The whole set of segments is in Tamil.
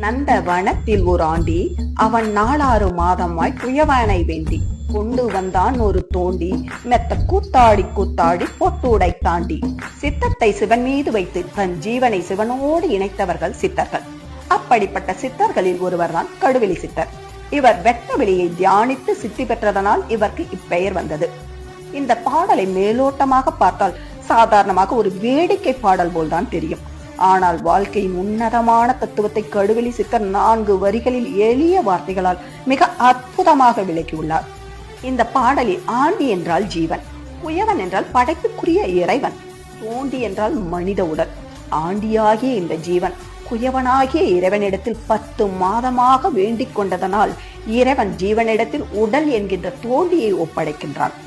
நந்த வனத்தில் ஒரு ஆண்டி, அவன் 4 மாதமாய் குயவனை வேண்டி கொண்டு வந்தான் ஒரு தோண்டி, மெத்த கூத்தாடி கூத்தாடி பொட்டுடை தாண்டி. சித்தத்தை சிவன் மீது வைத்து தன் ஜீவனை சிவனோடு இணைத்தவர்கள் சித்தர்கள். அப்படிப்பட்ட சித்தர்களில் ஒருவர்தான் கடுவெளி சித்தர். இவர் வெட்ட வெளியை தியானித்து சித்தி பெற்றதனால் இவருக்கு இப்பெயர் வந்தது. இந்த பாடலை மேலோட்டமாக பார்த்தால் சாதாரணமாக ஒரு வேடிக்கை பாடல் போல்தான் தெரியும். ஆனால் வாழ்க்கையின் உன்னதமான தத்துவத்தை கடுவெளி சித்தர் 4 வரிகளில் எளிய வார்த்தைகளால் மிக அற்புதமாக விளக்கியுள்ளார். இந்த பாடலில் ஆண்டி என்றால் ஜீவன், குயவன் என்றால் படைப்புக்குரிய இறைவன், தோண்டி என்றால் மனித உடல். ஆண்டியாகிய இந்த ஜீவன் குயவனாகிய இறைவனிடத்தில் 10 மாதமாக வேண்டிக் கொண்டதனால் இறைவன் ஜீவனிடத்தில் உடல் என்கின்ற தோண்டியை ஒப்படைக்கின்றான்.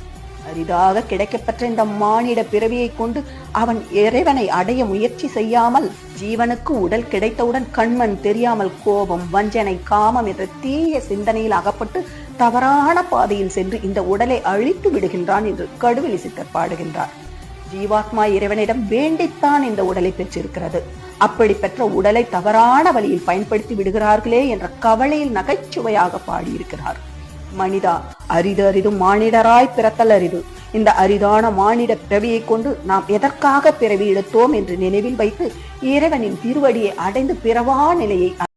அரிதாக கிடைக்கப்பெற்ற இந்த மானிட பிறவியை கொண்டு அவன் இறைவனை அடைய முயற்சி செய்யாமல், ஜீவனுக்கு உடல் கிடைத்தவுடன் கண்மண் தெரியாமல் கோபம், வஞ்சனை, காமம் என்ற தீய சிந்தனையில் அகப்பட்டு தவறான பாதையில் சென்று இந்த உடலை அழித்து விடுகின்றான் என்று கடுவெளி சித்தர் பாடுகின்றார். ஜீவாத்மா இறைவனிடம் வேண்டித்தான் இந்த உடலை பெற்றிருக்கிறது. அப்படி பெற்ற உடலை தவறான வழியில் பயன்படுத்தி விடுகிறார்களே என்ற கவலையில் நகைச்சுவையாக பாடியிருக்கிறார். மனிதா, அரிது அரிது மானிடராய் பிறத்தல் அரிது. இந்த அரிதான மானிட பிறவியை கொண்டு நாம் எதற்காக பிறவி எடுத்தோம் என்று நினைவில் வைத்து இறைவனின் திருவடியை அடைந்து பிறவா நிலையை